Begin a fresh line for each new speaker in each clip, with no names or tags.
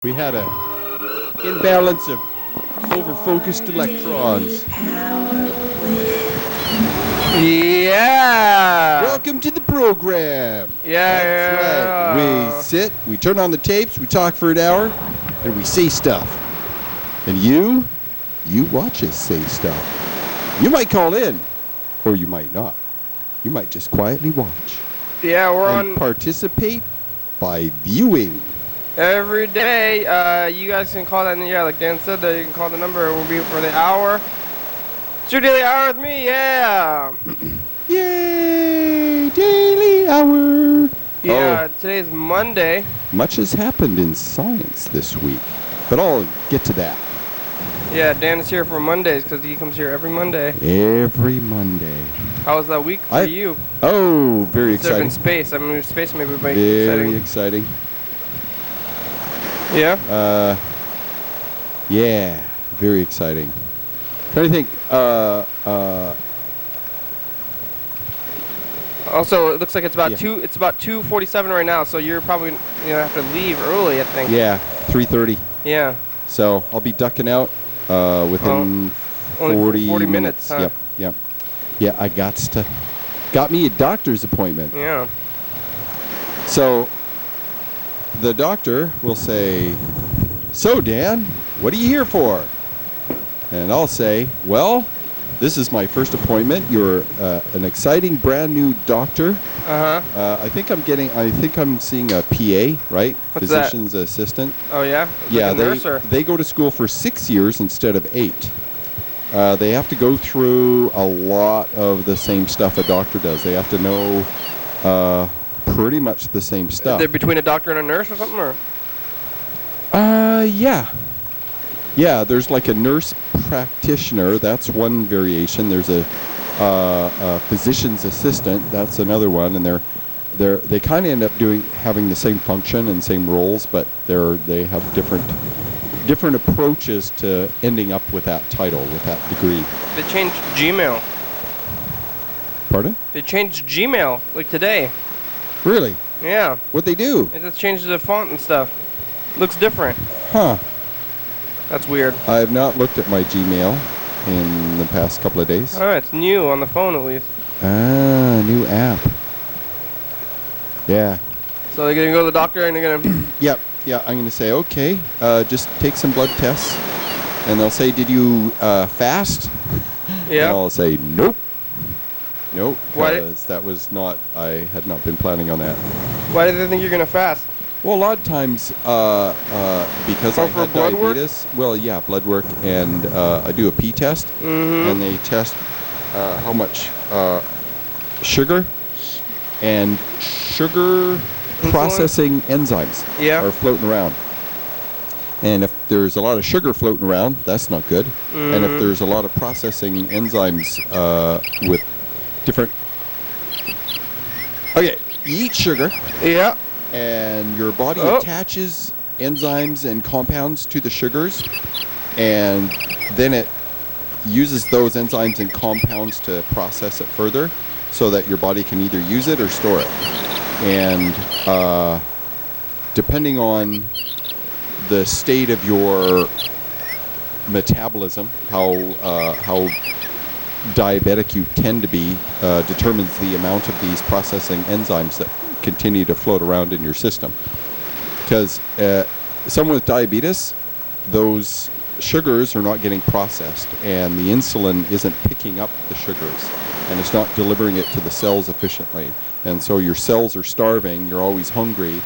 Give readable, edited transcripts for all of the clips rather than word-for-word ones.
We had a imbalance of over-focused electrons.
Yeah.
Welcome to the program.
Yeah.
That's right. We sit, we turn on the tapes, we talk for an hour, and we say stuff. And you watch us say stuff. You might call in, or you might not. You might just quietly watch.
Yeah, we're
and
on
participate by viewing.
every day. You guys can call that, and yeah, like Dan said, that you can call the number. It will be for the hour. It's your daily hour with me, yeah.
Yay! Daily hour.
Yeah, today's Monday.
Much has happened in science this week, but I'll get to that.
Yeah, Dan is here for Mondays because he comes here every Monday.
Every Monday.
How was that week for you?
Oh, very
Instead of
exciting.
in space. I mean, space maybe would make
Very
exciting.
exciting.
Yeah?
Yeah, very exciting. Trying to think,
Also, it looks like it's about
Yeah.
it's about 2:47 right now, so you're probably have to leave early, I think.
yeah, 3:30.
Yeah.
So I'll be ducking out within
only
40
minutes, huh?
Yep. Yeah, I got me a doctor's appointment.
Yeah.
So the doctor will say, "So Dan, what are you here for?" And I'll say, "Well, this is my first appointment. You're an exciting brand new doctor. I think I'm seeing a PA, right?
What's
Physician's assistant.
Oh yeah.
Yeah,
like a nurse or?
they go to school for 6 years instead of 8. They have to go through a lot of the same stuff a doctor does. They have to know pretty much the same stuff.
They're between a doctor and a nurse or something, or?
Yeah. Yeah, there's like a nurse practitioner. That's one variation. There's a physician's assistant. That's another one, and they kind of end up having the same function and same roles, but they have different approaches to ending up with that title, with that degree.
They changed Gmail.
Pardon?
They changed Gmail like today.
Really?
Yeah.
What'd they do?
It just changed the font and stuff. Looks different.
Huh.
That's weird.
I have not looked at my Gmail in the past couple of days.
Oh, it's new on the phone at least.
Ah, new app. Yeah.
So they're gonna go to the doctor and they're gonna.
Yep. Yeah, I'm going to say, okay, just take some blood tests. And they'll say, did you fast?
Yeah.
And I'll say, nope. Nope.
Why?
Because I had not been planning on that.
Why do they think you're gonna fast?
Well, a lot of times, because I
for
had
blood work?
diabetes. Well, yeah, blood work, and I do a pee test, and they test how much sugar and sugar processing enzymes are floating around. And if there's a lot of sugar floating around, that's not good. And if there's a lot of processing enzymes with different... Okay, you eat sugar.
Yeah.
And your body attaches enzymes and compounds to the sugars, and then it uses those enzymes and compounds to process it further so that your body can either use it or store it. And depending on the state of your metabolism, how diabetic you tend to be, determines the amount of these processing enzymes that continue to float around in your system. Because someone with diabetes, those sugars are not getting processed, and the insulin isn't picking up the sugars, and it's not delivering it to the cells efficiently. And so your cells are starving, you're always hungry,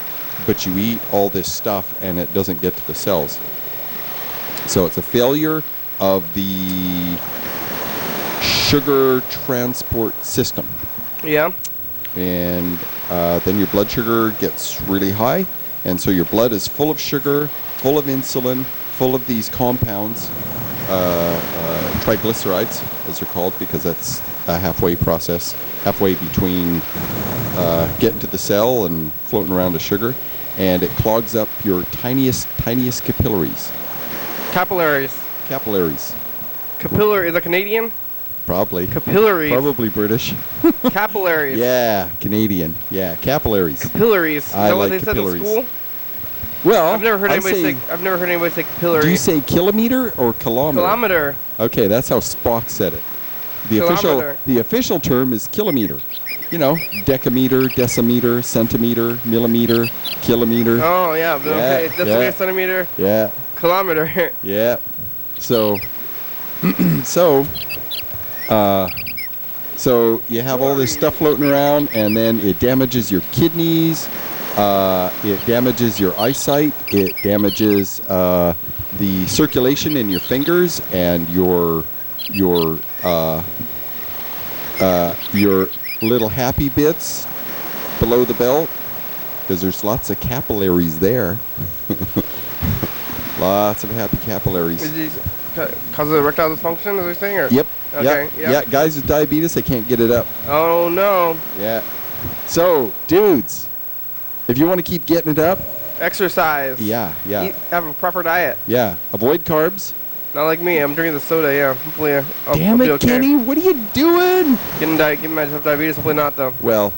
but you eat all this stuff and it doesn't get to the cells. So it's a failure of the sugar transport system.
Yeah.
And then your blood sugar gets really high, and so your blood is full of sugar, full of insulin, full of these compounds, triglycerides, as they're called, because that's a halfway between getting to the cell and floating around the sugar, and it clogs up your tiniest capillaries.
Capillaries. Capillary, is that Canadian?
Probably.
Capillaries.
Probably British.
Capillaries.
Yeah, Canadian. Yeah, capillaries.
Capillaries. Is that what they said in school?
Well,
I've never heard anybody say capillary.
Do you say kilometer or kilometer?
Kilometer.
Okay, that's how Spock said it. The official term is kilometer. You know, decameter, decimeter, centimeter, millimeter, kilometer.
Oh yeah, okay. Decimeter, centimeter.
Yeah.
Kilometer.
Yeah. So, so you have all this stuff floating around, and then it damages your kidneys. It damages your eyesight. It damages the circulation in your fingers and your little happy bits below the belt, because there's lots of capillaries there. Lots of happy capillaries.
Is these cause of erectile dysfunction, as we're saying? Or?
Yep.
Okay.
Yep. Yeah. Guys with diabetes, they can't get it up.
Oh no.
Yeah. So, dudes, if you want to keep getting it up,
exercise.
Yeah.
Have a proper diet.
Yeah. Avoid carbs.
Not like me. I'm drinking the soda. Yeah. Hopefully,
Damn it, okay. Kenny! What are you doing?
Getting myself diabetes. Hopefully not though.
Well,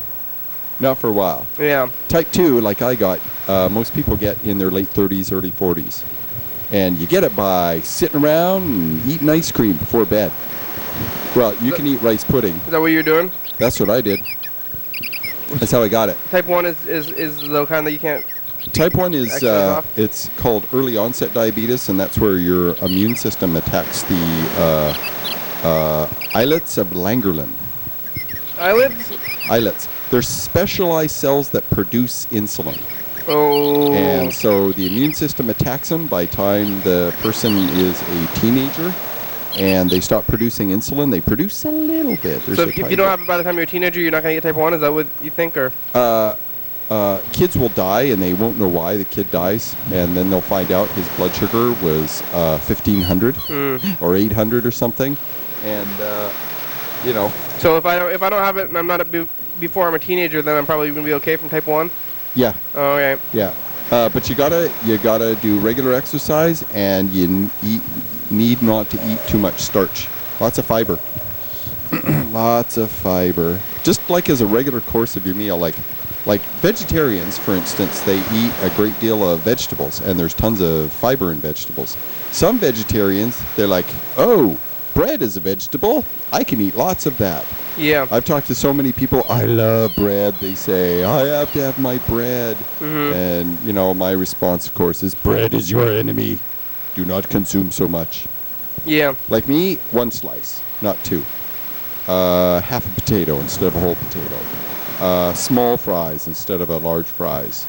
not for a while.
Yeah.
Type 2, like I got, most people get in their late 30s, early 40s. And you get it by sitting around and eating ice cream before bed. Well, you can eat rice pudding.
Is that what you're doing?
That's what I did. That's how I got it.
Type 1 is the kind that you can't...
Type 1 is, it's called early onset diabetes, and that's where your immune system attacks the islets of Langerland.
Islets?
Islets. They're specialized cells that produce insulin.
Oh.
And so the immune system attacks them by the time the person is a teenager, and they stop producing insulin. They produce a little bit.
So if you don't have it by the time you're a teenager, you're not going to get type 1? Is that what you think? Or
kids will die, and they won't know why the kid dies, and then they'll find out his blood sugar was 1,500 or 800 or something, and you know. So
if I don't have it, and I'm not before I'm a teenager, then I'm probably going to be okay from type 1.
Yeah.
Oh, okay.
Yeah. But you gotta do regular exercise, and you need not to eat too much starch. Lots of fiber. Lots of fiber. Just like as a regular course of your meal, like vegetarians, for instance, they eat a great deal of vegetables, and there's tons of fiber in vegetables. Some vegetarians, they're like, oh, bread is a vegetable. I can eat lots of that.
Yeah.
I've talked to so many people, I love bread. They say, I have to have my bread. And, you know, my response, of course, is bread is your enemy. Do not consume so much.
Yeah.
Like me, 1 slice, not 2. Half a potato instead of a whole potato. Small fries instead of a large fries.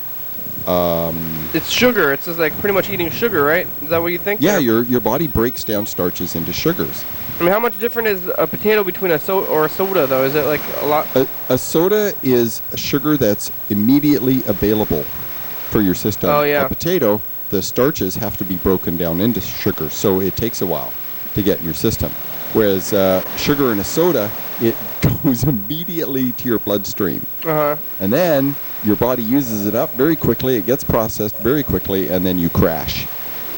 It's sugar. It's just like pretty much eating sugar, right? Is that what you think?
Yeah, your body breaks down starches into sugars.
I mean, how much different is a potato between a soda, though? Is it like a lot?
A soda is a sugar that's immediately available for your system.
Oh, yeah.
A potato, the starches have to be broken down into sugar, so it takes a while to get in your system. Whereas sugar in a soda, it goes immediately to your bloodstream. And then your body uses it up very quickly, it gets processed very quickly, and then you crash.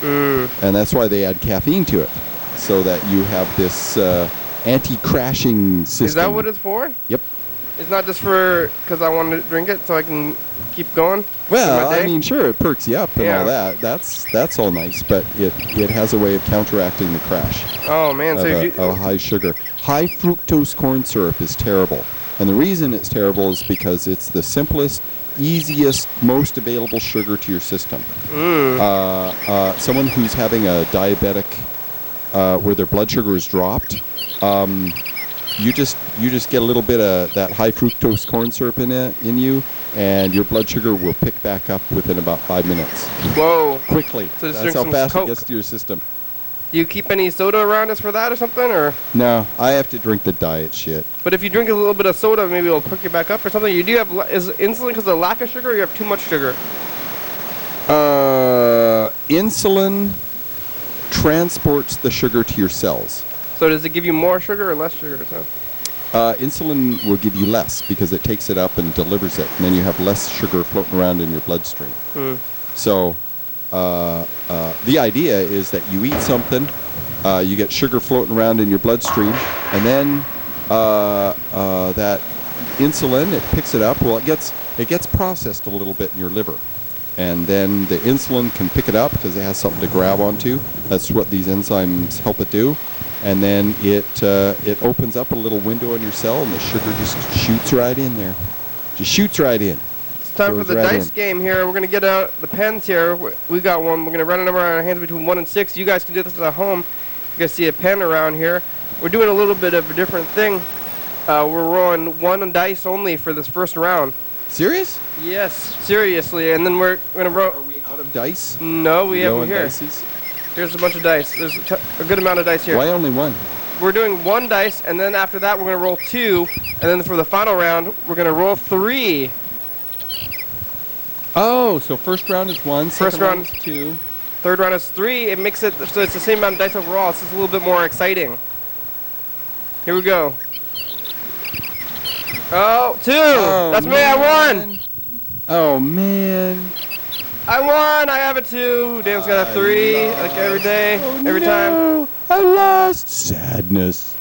And that's why they add caffeine to it, so that you have this anti-crashing system.
Is that what it's for?
Yep.
It's not just for because I want to drink it so I can keep going?
Well, I mean, sure, it perks you up and all that. That's all nice, but it has a way of counteracting the crash.
Oh, man.
Of high sugar. High fructose corn syrup is terrible. And the reason it's terrible is because it's the simplest, easiest, most available sugar to your system. Someone who's having a diabetic where their blood sugar is dropped, you just get a little bit of that high fructose corn syrup in you, and your blood sugar will pick back up within about 5 minutes.
Whoa!
Quickly.
So
that's how fast it gets to your system.
Do you keep any soda around us for that or something, or?
No, I have to drink the diet shit.
But if you drink a little bit of soda, maybe it'll pick you back up or something. You do have is insulin because of lack of sugar, or you have too much sugar?
Insulin transports the sugar to your cells.
So does it give you more sugar or less sugar? So?
Insulin will give you less because it takes it up and delivers it, and then you have less sugar floating around in your bloodstream. So the idea is that you eat something, you get sugar floating around in your bloodstream, and then that insulin, it picks it up. Well, it gets processed a little bit in your liver, and then the insulin can pick it up because it has something to grab onto. That's what these enzymes help it do. And then it opens up a little window in your cell, and the sugar just shoots right in there. Just shoots right in.
It's time for the dice game here. We're going to get out the pens here. We got one. We're going to run a number on our hands between 1 and 6. You guys can do this at home. You guys see a pen around here. We're doing a little bit of a different thing. We're rolling 1 dice only for this first round.
Serious?
Yes, seriously. And then we're going to roll.
Are we out of dice?
No, we have them here.
Dices?
Here's a bunch of dice. There's a good amount of dice here.
Why only 1?
We're doing 1 dice, and then after that, we're going to roll 2. And then for the final round, we're going to roll 3.
Oh, so first round is 1,
First round
is 2.
Third round is 3. It makes it so it's the same amount of dice overall. It's just a little bit more exciting. Here we go. Oh, 2!
Oh,
That's me, I won!
Oh, man.
I won! I have a 2. Dan's got a 3, like every day, every time.
I lost. Sadness.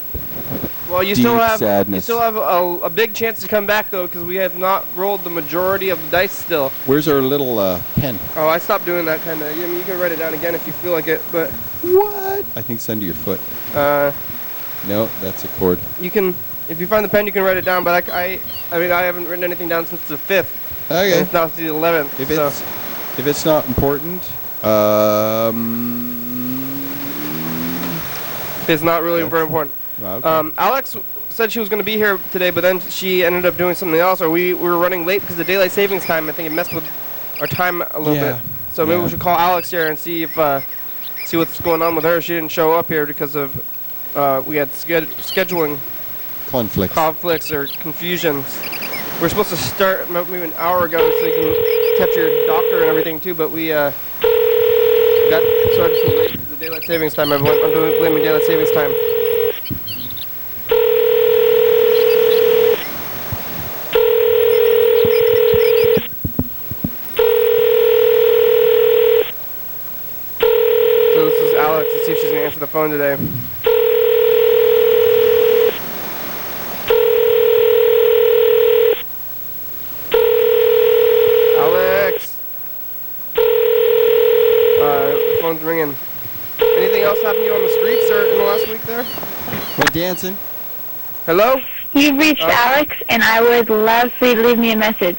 Well, you
Deep
still have
sadness.
a big chance to come back though, because we have not rolled the majority of the dice still.
Where's our little pen?
Oh, I stopped doing that kind of. I mean, you can write it down again if you feel like it, but
What? I think it's under your foot. No, that's a cord.
you can, if you find the pen, you can write it down. But I mean, I haven't written anything down since the 5th.
Okay.
And it's now the 11th.
If it's not important,
it's not really very important.
okay.
Alex said she was going to be here today, but then she ended up doing something else, or we were running late because of daylight savings time. I think it messed with our time a little bit. So maybe we should call Alex here and see if see what's going on with her. She didn't show up here because of we had scheduling conflicts or confusions. We're supposed to start maybe an hour ago so you can catch your doctor and everything too, but we got started too late because of daylight savings time. I'm blaming daylight savings time. So this is Alex. Let's see if she's going to answer the phone today. Alex! The phone's ringing. Anything else happen to you on the streets or in the last week there?
Went dancing.
Hello?
You've reached Alex, and I would love for you to leave me a message.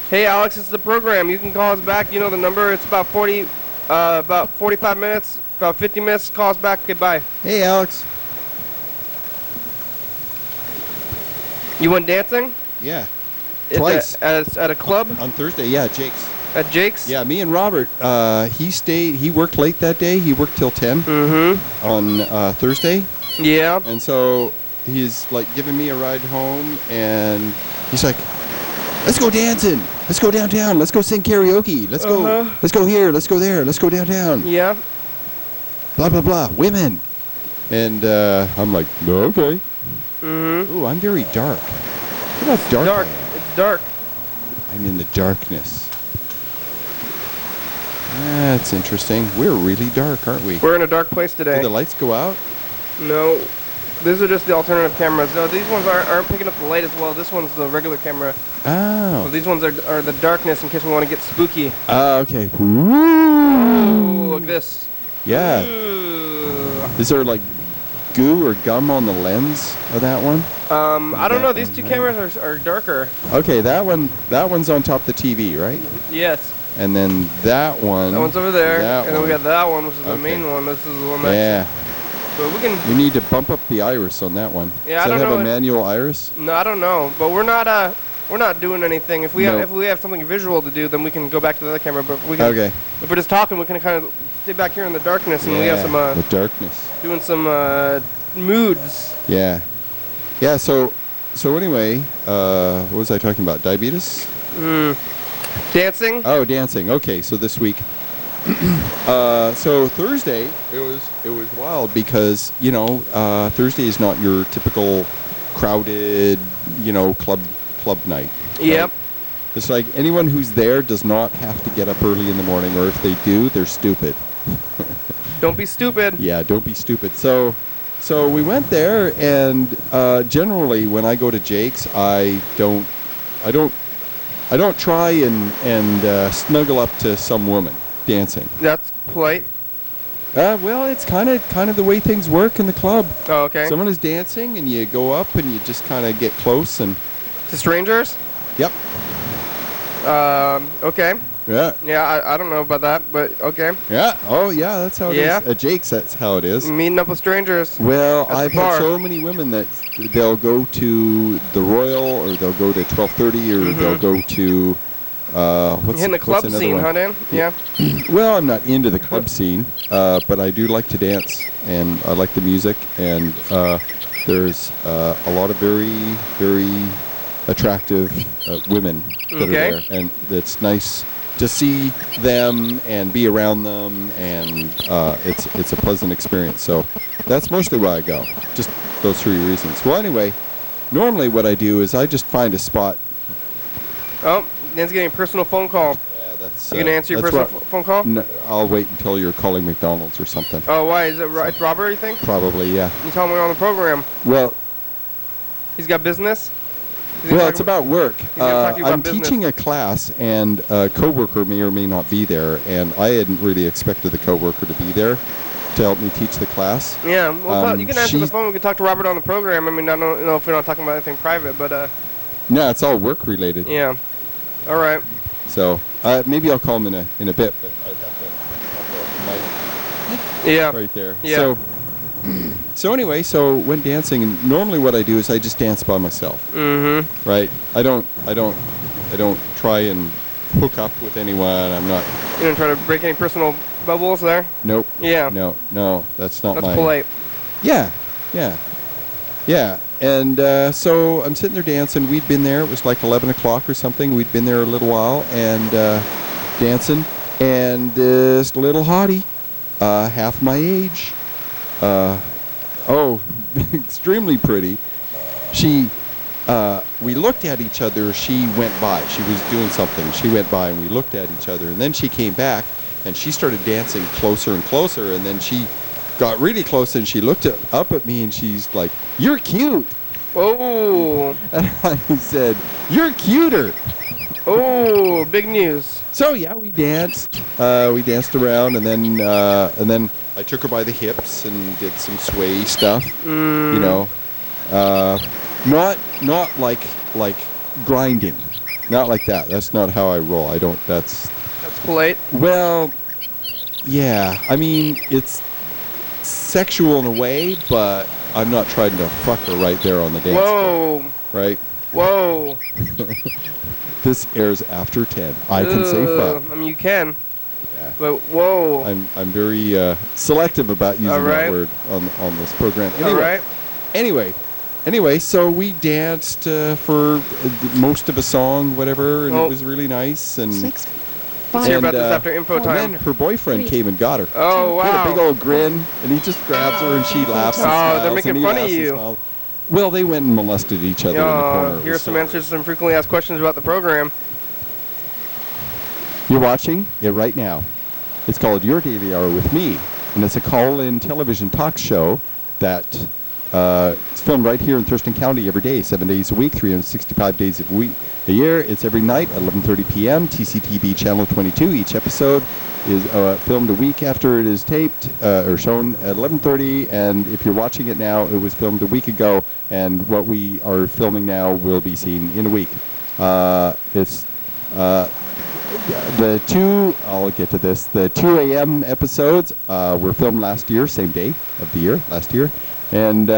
Hey Alex, it's the program. You can call us back. You know the number. It's about 45 minutes, about 50 minutes. Call us back. Goodbye.
Hey, Alex.
You went dancing?
Yeah. Twice.
At a club?
On Thursday, yeah, Jake's.
At Jake's?
Yeah, me and Robert, he worked late that day. He worked till 10 on Thursday.
Yeah.
And so he's like giving me a ride home, and he's like, let's go dancing. Let's go downtown. Let's go sing karaoke. Let's go here. Let's go there. Let's go downtown.
Yeah.
Blah, blah, blah. Women. And I'm like, no, okay. Ooh, I'm very dark. Look how dark I am.
It's dark.
I'm in the darkness. That's interesting. We're really dark, aren't we?
We're in a dark place today.
Did the lights go out?
No. These are just the alternative cameras. No, these ones aren't picking up the light as well. This one's the regular camera.
Oh.
So these ones are the darkness in case we want to get spooky.
Okay.
Ooh, look at this.
Yeah.
Ooh.
Is there like goo or gum on the lens of that one?
I don't know. These two cameras are darker.
Okay, that one's on top of the TV, right?
Yes.
And then that one.
That one's over there. And then we got that one, which is the
Okay.
main one. This is the one that.
Yeah.
But
we need to bump up the iris on that one.
Yeah,
Does
I don't
that have
know.
a manual iris?
No, I don't know. But we're not doing anything. If we have something visual to do, then we can go back to the other camera. But we can,
Okay.
if we're just talking, we can kind of stay back here in the darkness, and we have some
the darkness.
doing some moods.
Yeah. Yeah. So anyway, what was I talking about? Diabetes?
Dancing.
Oh, dancing. Okay. So this week. So Thursday, it was wild because Thursday is not your typical crowded club night.
Yep.
Right? It's like anyone who's there does not have to get up early in the morning, or if they do, they're stupid.
Don't be stupid.
Yeah, don't be stupid. So So we went there, and generally when I go to Jake's, I don't try and snuggle up to some woman dancing.
That's polite.
Well, it's kind of the way things work in the club.
Oh, okay.
Someone is dancing, and you go up, and you just kind of get close, and
To strangers?
yep,
Okay.
yeah,
Yeah, I don't know about that, but okay.
yeah. Oh, yeah, that's how it is.
Yeah?
At Jake's, that's how it is.
Meeting up with strangers.
Well,
At the
I've
bar.
had so many women that they'll go to the Royal, or they'll go to 12:30, or they'll go to
Hitting the club
another
scene,
one?
huh, Dan? Yeah.
Well, I'm not into the club scene, but I do like to dance, and I like the music, and there's a lot of very, very attractive women that
Okay.
are there, and it's nice to see them and be around them, and it's a pleasant experience. So that's mostly why I go, just those 3 reasons. Well, anyway, normally what I do is I just find a spot.
Oh, Dan's getting a personal phone call.
Yeah, that's.
You gonna answer your
that's
personal phone call?
No, I'll wait until you're calling McDonald's or something.
Oh, why? Is it it's Robert, you think?
Probably, yeah.
You tell him we're on the program.
Well,
He's got business? He's gonna
well,
talk
it's about work.
gonna talk to you about
I'm
business.
teaching a class, and a coworker may or may not be there, and I hadn't really expected the coworker to be there to help me teach the class.
Yeah, well, you can answer the
she's-
phone. We can talk to Robert on the program. I mean, I don't know if we're not talking about anything private, but
No, it's all work related.
yeah. All right.
So maybe I'll call him in a bit, but I'd have to
Yeah.
right there.
Yeah.
So anyway, so when dancing, and normally what I do is I just dance by myself.
Mm-hmm.
Right? I don't try and hook up with anyone. I'm not.
You don't try to break any personal bubbles there?
Nope.
Yeah.
No, that's not
That's
my.
polite.
Yeah. And so I'm sitting there dancing. We'd been there. It was like 11 o'clock or something. We'd been there a little while and dancing. And this little hottie, half my age, extremely pretty. We looked at each other. She went by. She was doing something. She went by, and we looked at each other. And then she came back, and she started dancing closer and closer. And then she got really close, and she looked up at me, and she's like, "You're cute."
Oh.
And I said, "You're cuter."
Oh, big news.
So yeah, we danced. We danced around, and then I took her by the hips and did some sway stuff. You know, not like grinding, not like that. That's not how I roll. I don't. That's
polite.
Well, yeah. I mean, it's sexual in a way, but I'm not trying to fuck her right there on the dance floor.
Whoa.
Right?
Whoa.
This airs after 10. I can say fuck.
I mean, you can.
Yeah.
But whoa.
I'm very selective about using
All right.
that word on this program.
All right.
Anyway, so we danced for most of a song, whatever, and it was really nice. And
Let's hear about this after info
and
time.
then her boyfriend came and got her.
Oh,
He had
wow.
a big old grin, and he just grabs her, and she laughs and smiles.
they're making
and he
fun of
laughs and
you.
smiles. Well, they went and molested each other in the corner. It
Here's
was
some
so-
answers to some frequently asked questions about the program.
You're watching it right now. It's called Your Daily Hour with me, and it's a call-in television talk show that it's filmed right here in Thurston County every day, 7 days a week, 365 days a year. It's every night at 11:30 p.m. TCTV Channel 22. Each episode is filmed a week after it is taped or shown at 11:30. And if you're watching it now, it was filmed a week ago, and what we are filming now will be seen in a week. I'll get to this. The 2 a.m. episodes were filmed last year, same day of the year, last year. And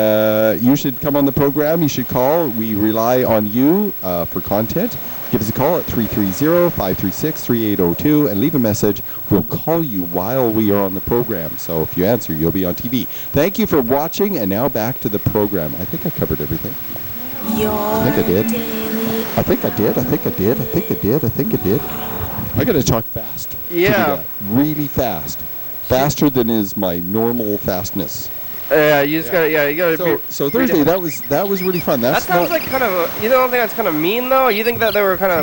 you should come on the program. You should call. We rely on you for content. Give us a call at 330-536-3802 and leave a message. We'll call you while we are on the program. So if you answer, you'll be on TV. Thank you for watching. And now back to the program. I think I covered everything. I think I did. I think I did. I got to talk fast. to do
Yeah.
that. Really fast. Faster than is my normal fastness.
You just gotta, you gotta.
So Thursday, that was really fun.
That sounds like kind of. You don't think that's kind of mean though? You think that they were kind of?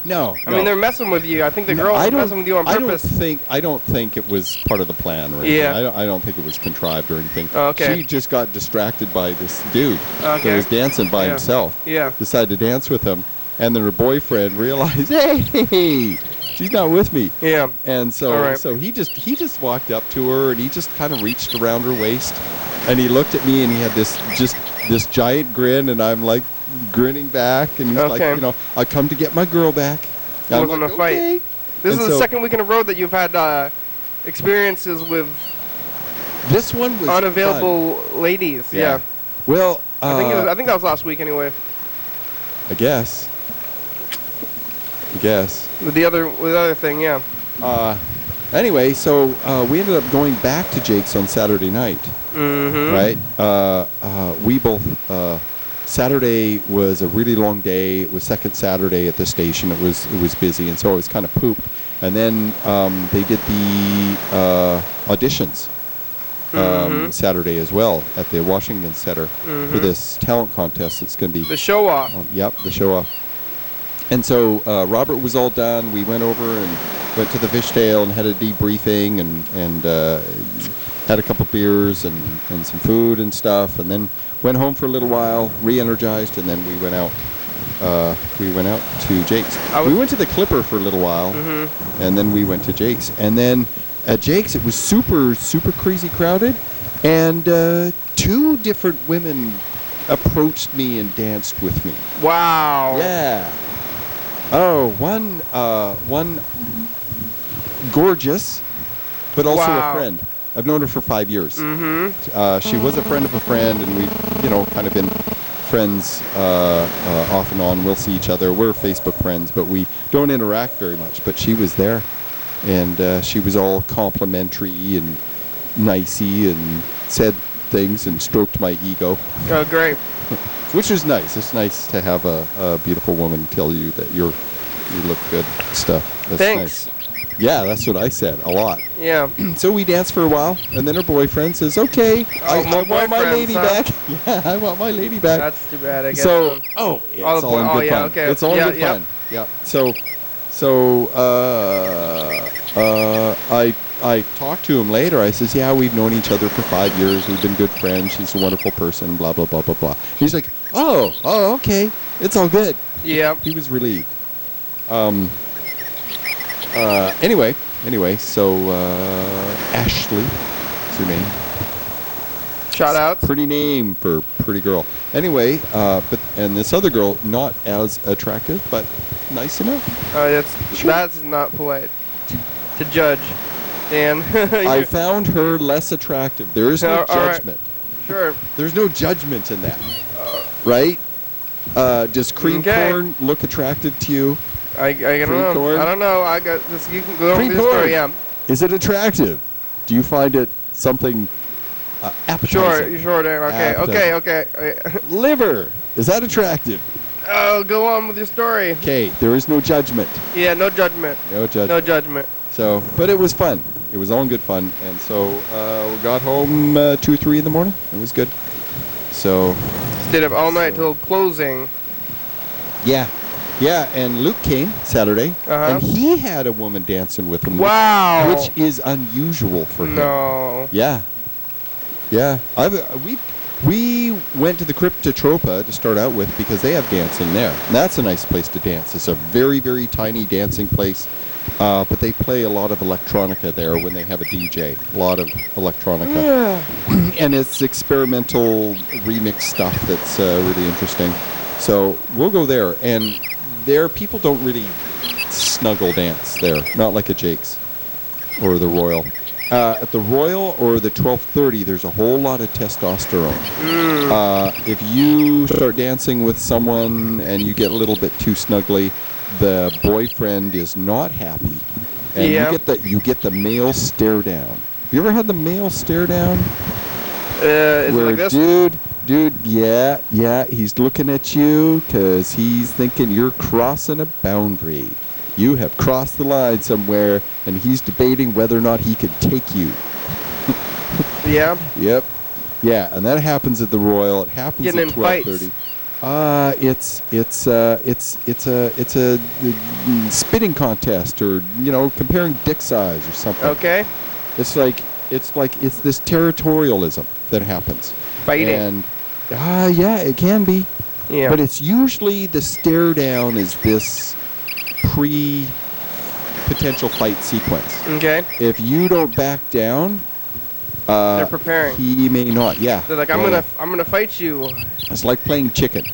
No.
I mean, they're messing with you. I think the girl was messing with you on purpose.
I don't think it was part of the plan or anything.
Yeah.
I don't think it was contrived or anything.
Okay.
She just got distracted by this dude that was dancing by himself.
Yeah.
Decided to dance with him, and then her boyfriend realized, hey, she's not with me.
Yeah.
And so he just walked up to her and he just kind of reached around her waist, and he looked at me and he had this giant grin, and I'm like grinning back, and he's like, I come to get my girl back.
It wasn't a fight. This is the second week in a row that you've had experiences with
this one was
unavailable ladies. Yeah.
Well,
I think that was last week anyway.
I guess.
With the other thing, yeah.
Anyway, so we ended up going back to Jake's on Saturday night.
Mm-hmm.
Right? We both. Saturday was a really long day. It was second Saturday at the station. It was busy, and so I was kind of pooped. And then they did the auditions Saturday as well at the Washington Center for this talent contest. It's going to be
the show off.
Yep, the show off. And so Robert was all done. We went over and went to the Fishtail and had a debriefing and had a couple beers and some food and stuff, and then went home for a little while, re-energized, and then we went out. To Jake's. We went to the Clipper for a little while, and then we went to Jake's. And then at Jake's, it was super, super crazy crowded, and 2 different women approached me and danced with me.
Wow.
Yeah. Oh, one gorgeous, but also a friend. I've known her for 5 years. She was a friend of a friend, and we've, kind of been friends off and on. We'll see each other. We're Facebook friends, but we don't interact very much. But she was there, and she was all complimentary and nicey and said things and stroked my ego.
Oh, great.
Which was nice. It's nice to have a beautiful woman tell you that you look good stuff. That's
Thanks.
Nice. Yeah, that's what I said a lot.
Yeah.
So we danced for a while, and then her boyfriend says, "Okay, I want my lady back." Yeah, I want my lady back.
That's too bad, I guess.
So, it's all in good fun.
Okay.
It's all in good fun. Yeah. So I talked to him later. I says, "Yeah, we've known each other for 5 years. We've been good friends. She's a wonderful person. Blah blah blah blah blah." He's like, "Oh, okay, it's all good."
Yeah.
He was relieved. Anyway, so Ashley is her name.
Shout out.
Pretty name for pretty girl. Anyway, and this other girl, not as attractive, but nice enough.
That's not polite to judge, Dan.
I found her less attractive. There is no judgment.
Right. Sure.
There's no judgment in that. Right? Does cream corn look attractive to you?
I don't know. I got this. You can go over the story. Yeah.
Is it attractive? Do you find it something appetizing?
Sure, Dan. Okay.
Liver. Is that attractive?
Oh, go on with your story.
Okay. There is no judgment.
Yeah, no judgment.
No judgment.
No judgment.
So, but it was fun. It was all in good fun, and so we got home 2, 3 in the morning. It was good. So.
Stayed up all night till closing.
Yeah. Yeah, and Luke came Saturday, and he had a woman dancing with him.
Wow.
Which is unusual for him.
No.
Yeah. We went to the Cryptotropa to start out with because they have dancing there. And that's a nice place to dance. It's a very, very tiny dancing place, but they play a lot of electronica there when they have a DJ. A lot of electronica. Yeah. And it's experimental remix stuff that's really interesting. So we'll go there, and there people don't really snuggle dance there, not like at Jake's or the Royal. At the Royal or the 1230, there's a whole lot of testosterone. If you start dancing with someone and you get a little bit too snuggly, the boyfriend is not happy, and you get the male stare down. Have you ever had the male stare down?
Is
where
it like this?
Dude, yeah, he's looking at you because he's thinking you're crossing a boundary. You have crossed the line somewhere, and he's debating whether or not he can take you.
Yeah?
Yep. Yeah, and that happens at the Royal. It happens
Getting
at
in fights.
12:30. It's a spitting contest, or comparing dick size or something.
Okay.
It's this territorialism that happens.
Fighting.
And yeah, it can be.
Yeah.
But it's usually the stare down is this potential fight sequence.
Okay.
If you don't back down,
they're preparing.
He may not. Yeah.
They're like, I'm gonna fight you.
It's like playing chicken,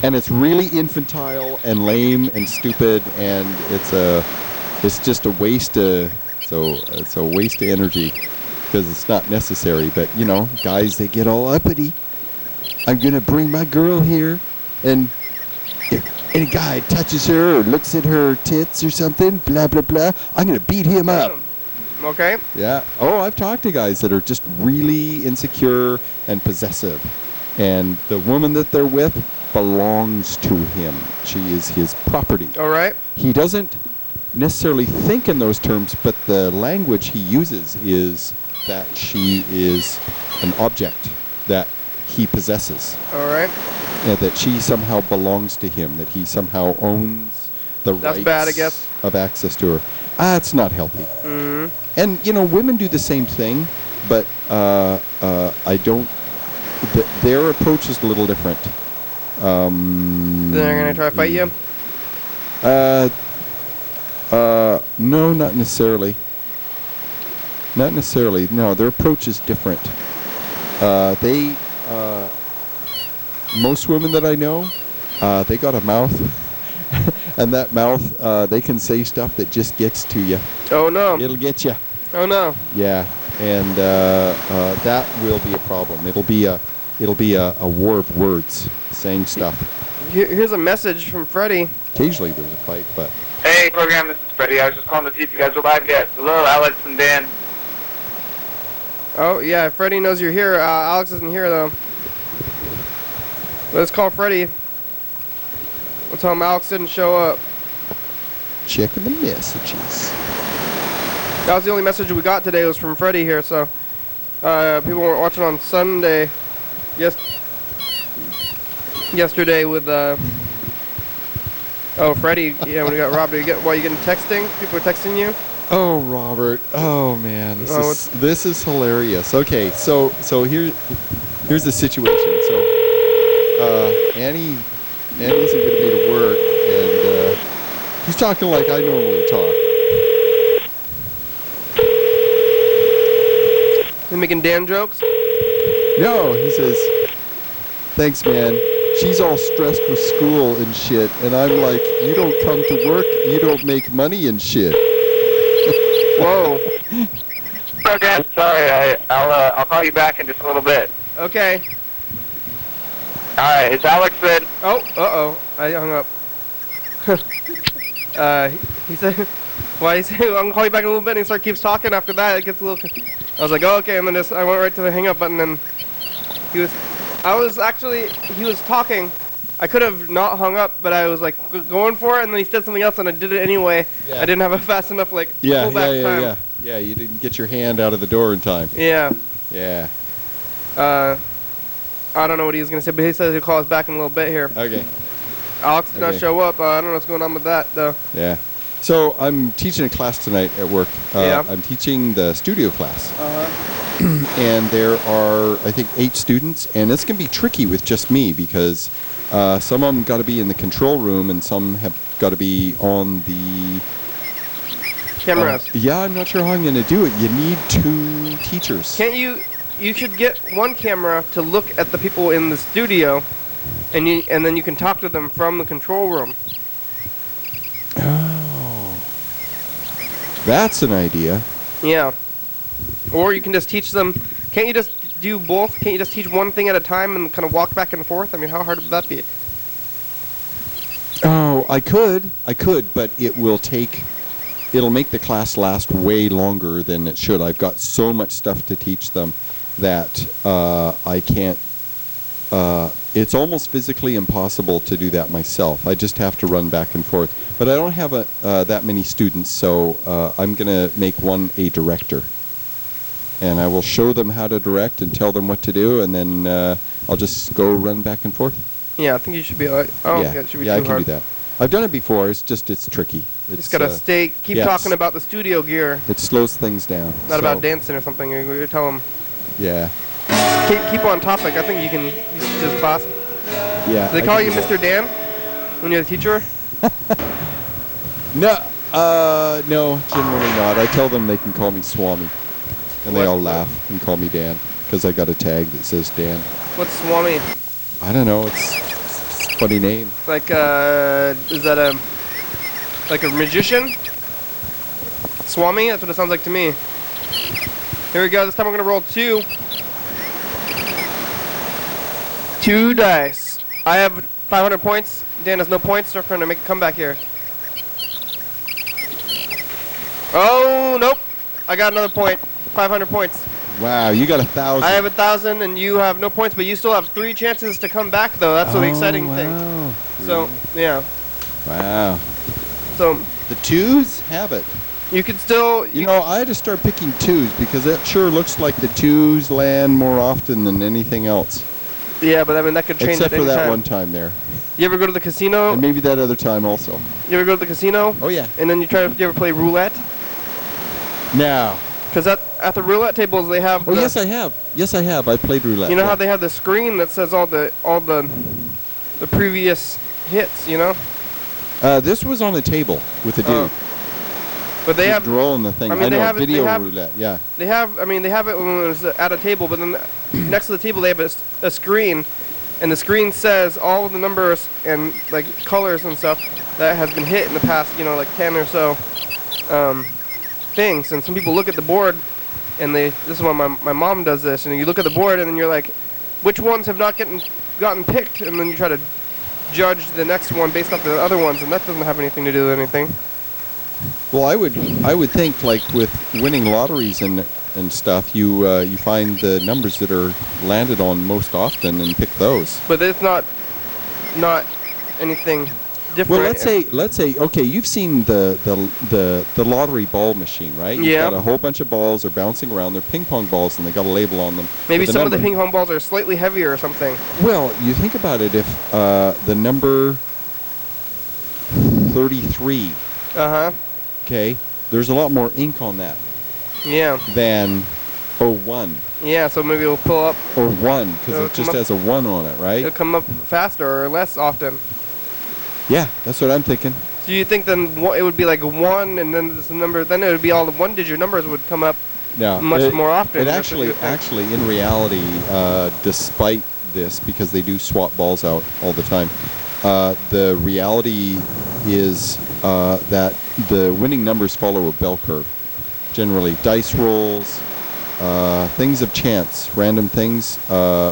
and it's really infantile and lame and stupid, and it's just a waste of it's a waste of energy because it's not necessary. But guys, they get all uppity. I'm gonna bring my girl here, and if any guy touches her or looks at her tits or something, blah blah blah, I'm gonna beat him up.
Okay.
Yeah. Oh, I've talked to guys that are just really insecure and possessive, and the woman that they're with belongs to him. She is his property.
All right.
He doesn't necessarily think in those terms, but the language he uses is that she is an object that he possesses.
All right.
Yeah, that she somehow belongs to him, that he somehow owns the
That's
rights
bad, I guess.
of access to her. It's not healthy.
Mm-hmm.
And, women do the same thing, but I don't... their approach is a little different.
They're going to try to fight you?
No, not necessarily. Not necessarily. No, their approach is different. Most women that I know, they got a mouth, and that mouth, they can say stuff that just gets to you.
Oh no!
It'll get you.
Oh no!
Yeah, and that will be a problem. It'll be a war of words, saying stuff.
Here's a message from Freddy.
Occasionally there's a fight, but.
Hey, program. This is Freddy. I was just calling to see if you guys are live yet. Hello, Alex and Dan.
Oh yeah, Freddy knows you're here. Alex isn't here though. Let's call Freddy. We'll tell him Alex didn't show up.
Checking the messages.
That was the only message we got today was from Freddy here, so people weren't watching on Sunday. Yesterday with Freddy, yeah, when we got robbed. Why you getting texting? People are texting you?
Oh, Robert. Oh man, this is hilarious. Okay, so here's the situation. So Annie's going to be to work, and he's talking like I normally talk.
You making Dan jokes?
No, he says, "Thanks, man. She's all stressed with school and shit," and I'm like, "You don't come to work, you don't make money and shit."
Whoa.
Okay, sorry. I'll call you back in just a little bit.
Okay.
All right, is Alex in?
Oh, I hung up. He said, "Why?" He said, "I'm gonna call you back in a little bit." And he keeps talking. After that, it gets a little. I was like, "Oh, okay," and then I went right to the hang up button, and he was talking. I could have not hung up, but I was like going for it, and then he said something else, and I did it anyway. Yeah. I didn't have a fast enough pullback time.
Yeah, you didn't get your hand out of the door in time.
Yeah.
Yeah.
I don't know what he was going to say, but he says he'll call us back in a little bit here.
Okay.
Alex did not show up. I don't know what's going on with that, though.
Yeah. So I'm teaching a class tonight at work.
Yeah.
I'm teaching the studio class.
Uh-huh.
And there are, I think, 8 students, and it's going to be tricky with just me because some of them got to be in the control room and some have got to be on the
cameras.
Yeah, I'm not sure how I'm going to do it. You need 2 teachers.
Can't you? You should get one camera to look at the people in the studio, and then you can talk to them from the control room.
Oh, that's an idea.
Yeah. Or you can just teach them. Can't you just do both? Can't you just teach one thing at a time and kind of walk back and forth? I mean, how hard would that be?
Oh, I could, but it'll make the class last way longer than it should. I've got so much stuff to teach them that I can't. It's almost physically impossible to do that myself. I just have to run back and forth. But I don't have that many students, so I'm going to make one a director. and I will show them how to direct and tell them what to do, and then I'll just go run back and forth.
Yeah, I think you should be alright. I don't think it should be too hard.
I can do that. I've done it before. It's tricky.
You just gotta keep talking about the studio gear.
It slows things down.
Not about dancing or something. You tell them.
Yeah.
Keep on topic. I think you can just boss.
Yeah.
Do they call you Mr. Dan when you're the teacher?
No, generally not. I tell them they can call me Swami, and they all laugh and call me Dan because I got a tag that says Dan.
What's Swami?
I don't know. It's a funny name.
Like, is that a magician? Swami? That's what it sounds like to me. Here we go. This time we're gonna roll 2. 2 dice. I have 500 points. Dan has no points. They're trying to make a comeback here. Oh, nope. I got another point. 500 points.
Wow, you got 1,000.
I have 1,000 and you have no points, but you still have 3 chances to come back, though. That's the exciting thing. So, yeah.
Wow.
So
the 2s have it.
you could still...
You know, I had to start picking 2s because it sure looks like the 2s land more often than anything else.
Yeah, but I mean, that could change
Except
at
for
any
that
time.
one time there.
You ever go to the casino?
And maybe that other time also.
You ever go to the casino?
Oh, yeah.
And then you ever play roulette?
Now.
Because at the roulette tables they have...
Oh, yes, I have. Yes, I have. I played roulette.
You know how they have the screen that says all the previous hits, you know?
This was on a table with a dude.
But they have...
rolling the thing.
I mean,
know,
they have
video roulette, yeah.
They have it when it was at a table, but then next to the table they have a screen, and the screen says all of the numbers and like colors and stuff that has been hit in the past, you know, like 10 or so things. And some people look at the board, and this is why my mom does this, and you look at the board and then you're like, which ones have not gotten picked, and then you try to judge the next one based off the other ones, and that doesn't have anything to do with anything.
Well, I would think, like with winning lotteries and stuff, you find the numbers that are landed on most often and pick those.
But it's not anything different.
Well, let's say okay, you've seen the lottery ball machine, right?
Yeah.
You've got a whole bunch of balls. They're bouncing around. They're ping pong balls, and they got a label on them.
Maybe some of the ping pong balls are slightly heavier or something.
Well, you think about it. If the number 33. Okay, there's a lot more ink on that.
Yeah.
Than 01.
Yeah, so maybe it'll pull up.
Or 1, because it just has a 1 on it, right?
It'll come up faster or less often.
Yeah, that's what I'm thinking.
So you think then it would be like 1, and then this number, then it would be all the 1-digit numbers would come up much more often.
It actually, in reality, despite this, because they do swap balls out all the time, the reality is that the winning numbers follow a bell curve. Generally, dice rolls, things of chance, random things.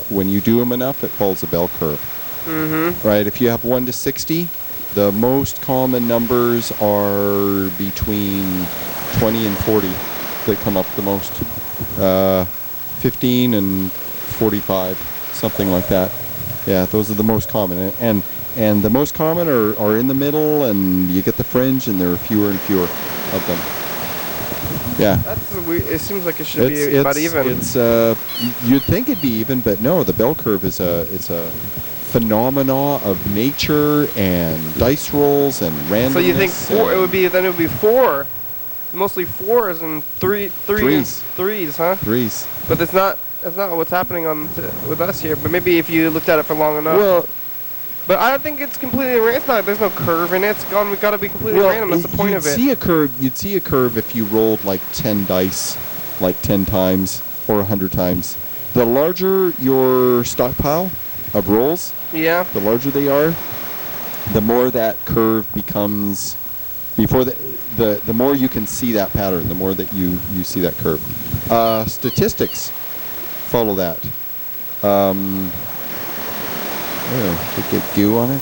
When you do them enough, it follows a bell curve.
Mm-hmm.
Right? If you have 1 to 60, the most common numbers are between 20 and 40 that come up the most. 15 and 45, something like that. Yeah, those are the most common. And the most common are in the middle, and you get the fringe, and there are fewer and fewer of them. Yeah.
That's weird. It seems like it should be about even.
You'd think it'd be even, but no. The bell curve is a phenomena of nature and dice rolls and randomness.
So you think it would be 4, mostly 4s and threes, huh?
Threes.
But that's not what's happening with us here. But maybe if you looked at it for long enough.
Well.
But I don't think it's completely random. It's not. There's no curve in it. It's gone. We've got to be completely random. That's the point of it.
You'd see a curve if you rolled like 10 dice, like 10 times or 100 times. The larger your stockpile of rolls,
yeah,
the larger they are, the more that curve becomes. Before the more you can see that pattern, the more that you see that curve. Statistics follow that. Oh, to get goo on it?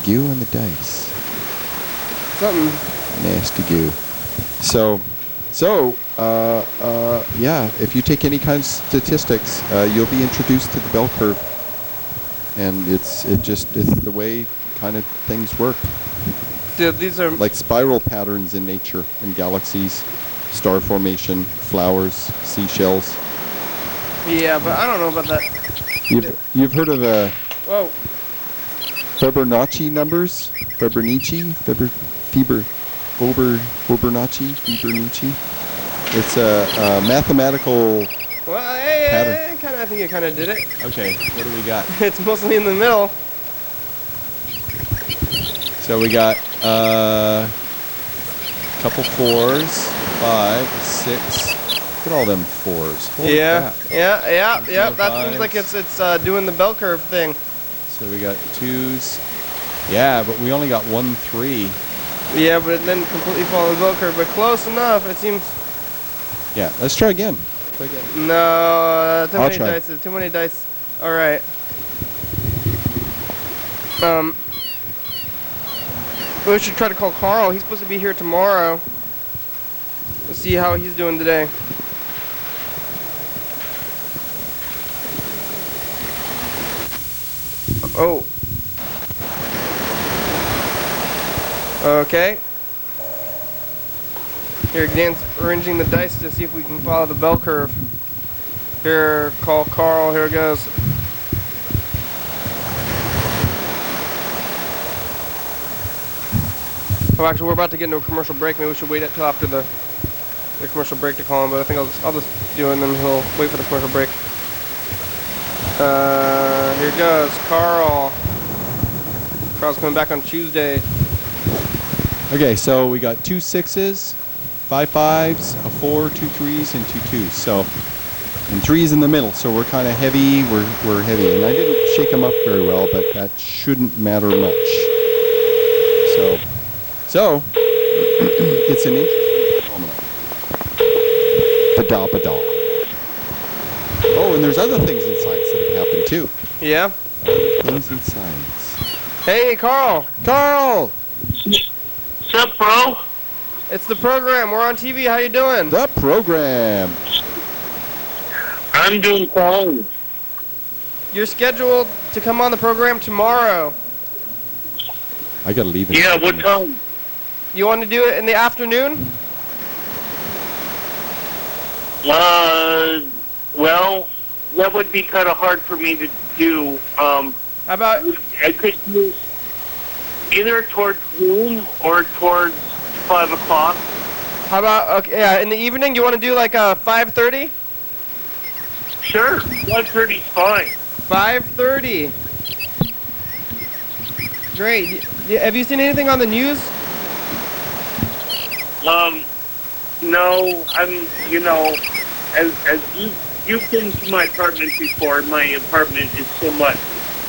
Goo on the dice.
Something.
Nasty goo. Yeah, if you take any kind of statistics, you'll be introduced to the bell curve. And it's the way kind of things work.
So these are...
Like spiral patterns in nature and galaxies. star formation, flowers, seashells.
Yeah, but I don't know about that.
You've heard of
Whoa.
Fibonacci numbers? Fibonacci? Fibonacci? It's a mathematical
Well,
pattern.
I think you kind of did it.
Okay, what do we got?
It's mostly in the middle.
So we got couple 4s, 5, 6. Look at all them 4s. Holy
Yeah,
crap.
yeah.
There's
That
more
seems like
fives.
it's doing the bell curve thing.
So we got 2s. Yeah, but we only got 1 3.
Yeah, but it didn't completely follow the bell curve, but close enough. It seems.
Yeah, let's try again.
No, too
I'll
many
try.
dice. Too many dice. All right. We should try to call Carl. He's supposed to be here tomorrow. Let's see how he's doing today. Oh. Okay. Here, Dan's arranging the dice to see if we can follow the bell curve. Here, call Carl. Here it goes. Oh, actually, we're about to get into a commercial break. Maybe we should wait until after the commercial break to call him. But I think I'll just do it, and then he'll wait for the commercial break. Here goes Carl. Carl's coming back on Tuesday.
Okay, so we got 2 6s, 5 5s, a 4, 2 3s, and 2 2s. So, and 3's in the middle. So we're kind of heavy. We're heavy, and I didn't shake them up very well, but that shouldn't matter much. So it's an interesting phenomenon. Ba-da. Oh, and there's other things in science that have happened too.
Yeah.
Other things in science.
Hey, Carl.
Carl!
What's up, bro?
It's the program. We're on TV. How you doing?
The program.
I'm doing fine.
You're scheduled to come on the program tomorrow.
I gotta leave it.
Yeah, what time?
You want to do it in the afternoon?
Well, that would be kind of hard for me to do.
How about
I could do either towards noon or towards 5 o'clock.
okay? Yeah, in the evening. You want to do like 5:30?
Sure, 1:30's fine.
5:30. Great. Have you seen anything on the news?
No, as you've been to my apartment before, my apartment is somewhat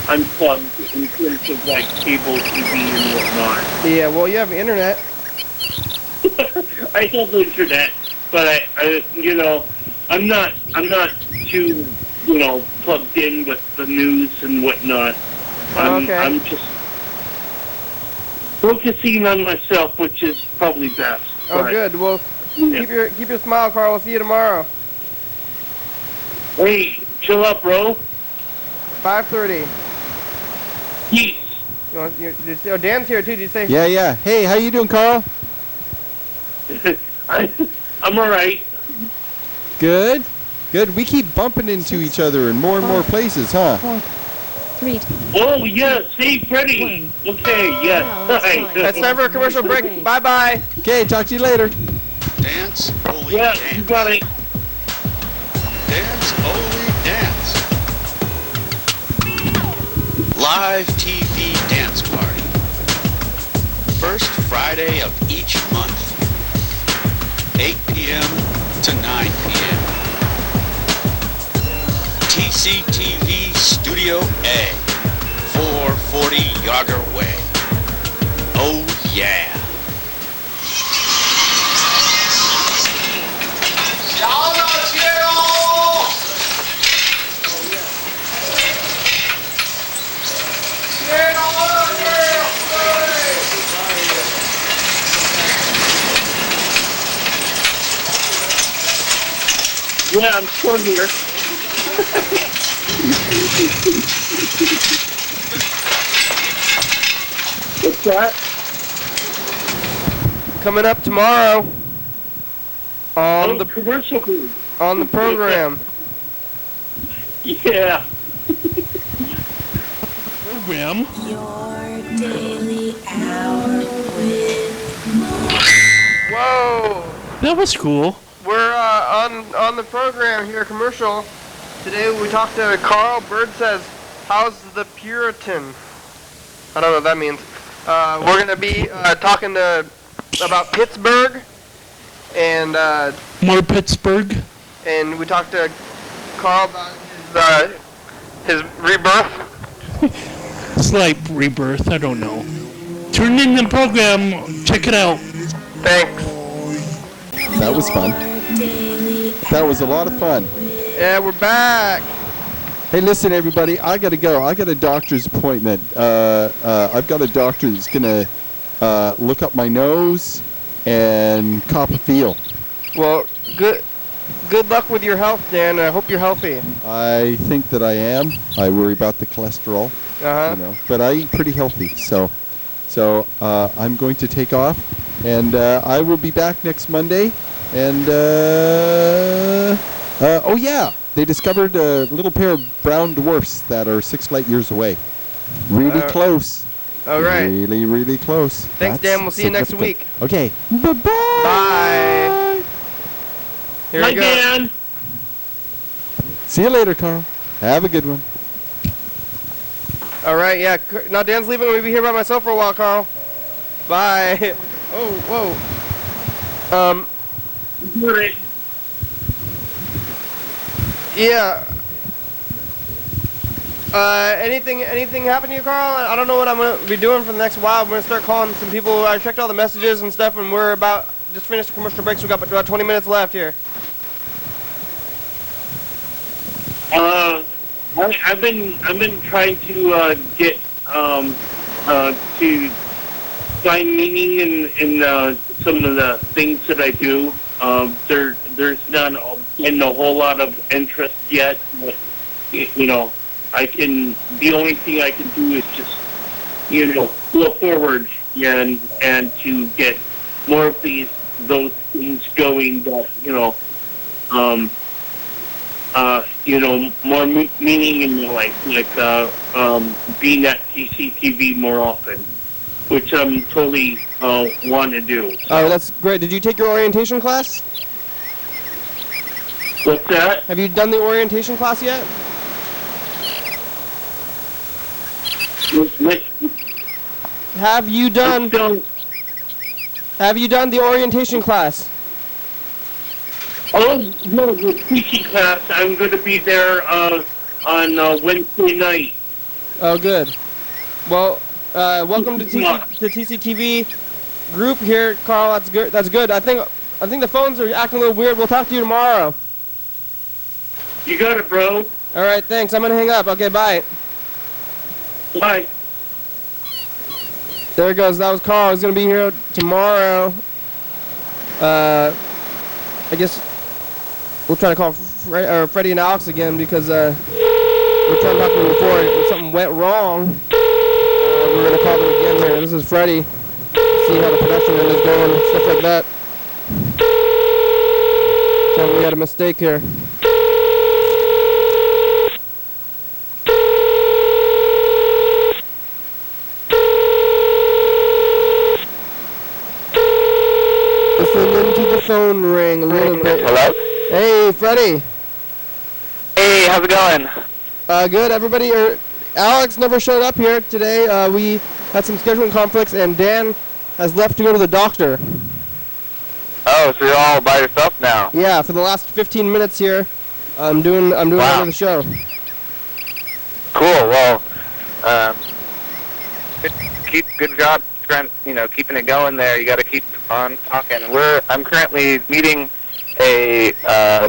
unplugged in terms of like cable TV and whatnot.
Yeah. Well, you have internet.
I have internet, but I'm not too, plugged in with the news and whatnot.
Okay.
I'm just focusing on myself, which is probably best.
Oh,
but,
good. Well,
yeah.
keep your smile, Carl. We'll see you tomorrow.
Hey, chill up, bro.
5:30.
Peace.
Dan's here too. Did you say?
Yeah. Hey, how you doing, Carl?
I'm all right.
Good. We keep bumping into each other in more and more places, huh?
4, 3.
Oh, yes. Hey, Freddy. Okay, yes. Hi.
It's time for a commercial break. Bye bye.
Okay, talk to you later.
Dance, Holy
Yeah,
Dance.
you got it.
Dance, Holy Dance. Live TV dance party. First Friday of each month. 8 p.m. to 9 p.m. TCTV Studio A, 440 Yager Way. Oh yeah.
Yeah, I'm still here. What's that?
Coming up tomorrow On the
commercial.
On the program.
Yeah.
Program.
Your daily hour with
Whoa!
That was cool.
We're on the program here, commercial. Today we talked to Carl. Bird says, "How's the Puritan?" I don't know what that means. We're gonna be talking about Pittsburgh, and
More Pittsburgh.
and we talked to Carl about his rebirth.
Slight rebirth. I don't know. Turn in the program. Check it out.
Thanks.
That was fun. That was a lot of fun.
Yeah, we're back.
Hey, listen, everybody. I got to go. I got a doctor's appointment. I've got a doctor that's going to look up my nose and cop a feel.
Well, good luck with your health, Dan. I hope you're healthy.
I think that I am. I worry about the cholesterol,
Uh-huh.
you know, but I eat pretty healthy. So I'm going to take off, and I will be back next Monday. And oh yeah, they discovered a little pair of brown dwarfs that are 6 light years away. Really close.
All right.
Really, really close.
Thanks,
That's
Dan. We'll see you next
significant.
week.
Okay. Bye-bye.
Bye. Here
Hi,
we go.
Dan.
See you later, Carl. Have a good one.
All right, yeah. Now Dan's leaving. I'm going to be here by myself for a while, Carl. Bye. Oh, whoa.
Good.
Yeah. Anything happen to you, Carl? I don't know what I'm going to be doing for the next while. I'm going to start calling some people. I checked all the messages and stuff, and we're just finished the commercial break, so we got about 20 minutes left here.
I've been trying to get to find meaning in some of the things that I do. There's not been a whole lot of interest yet, but you know, the only thing I can do is just, you know, look forward and to get more of those things going that, more meaning in my life, like being at TCTV more often, which I'm totally want to do.
Oh, that's great. Did you take your orientation class?
What's that?
Have you done the orientation class yet? Have you done the orientation class?
Oh, no, the teaching class. I'm going to be there on Wednesday night.
Oh, good. Well, welcome to TCTV group here, Carl. That's good. That's good. I think the phones are acting a little weird. We'll talk to you tomorrow.
You got it, bro.
All right, thanks. I'm gonna hang up. Okay, bye.
Bye.
There it goes. That was Carl. He's gonna be here tomorrow. I guess we'll try to call Freddy and Alex again because we're trying to talk to them before and something went wrong. We're gonna call them again here. This is Freddy. See how the production end is going, stuff like that. Tell me we had a mistake here. Listen to the phone ring a little bit.
Hello?
Hey, Freddy.
Hey, how's it going?
Good. Everybody, Alex never showed up here today. We had some scheduling conflicts, and Dan has left to go to the doctor.
Oh, so you're all by yourself now?
Yeah, for the last 15 minutes here, I'm doing
Wow.
part of the show.
Cool. Well, good job, keeping it going there. You got to keep on talking. I'm currently meeting a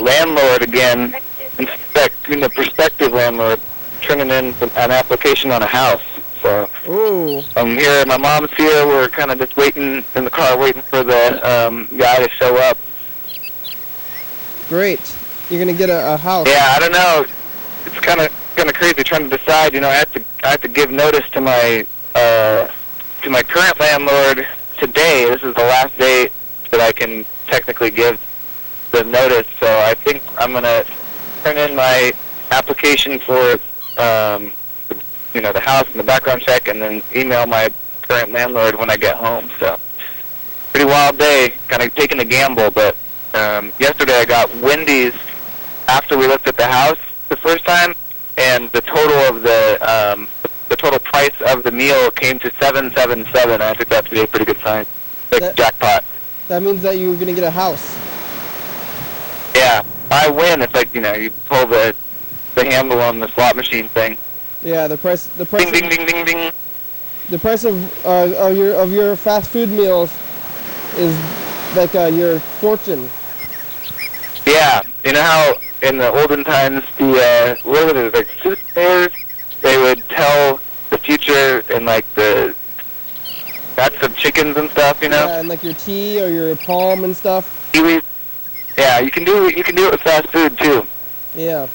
landlord again, prospective landlord, turning in an application on a house. So
Ooh.
I'm here. My mom's here. We're kind of just waiting in the car, waiting for the guy to show up.
Great. You're gonna get a house.
Yeah, I don't know. It's kind of crazy trying to decide. I have to give notice to my current landlord today. This is the last day that I can technically give the notice, so I think I'm gonna turn in my application for the house and the background check, and then email my current landlord when I get home. So pretty wild day, kind of taking a gamble. But yesterday I got Wendy's after we looked at the house the first time, and the total of the total price of the meal came to $777. I think that's a pretty good sign. Like jackpot.
That means that you're gonna get a house.
Yeah, I win. It's like you pull the handle on the slot machine thing.
Yeah, the price.
Ding ding ding ding ding.
The price of your fast food meals is like your fortune.
Yeah, you know how in the olden times the what was it, like soothsayers, they would tell the future in like the bats of chickens and stuff,
Yeah, and like your tea or your palm and stuff.
Kiwis. Yeah, you can do it with fast food too.
Yeah.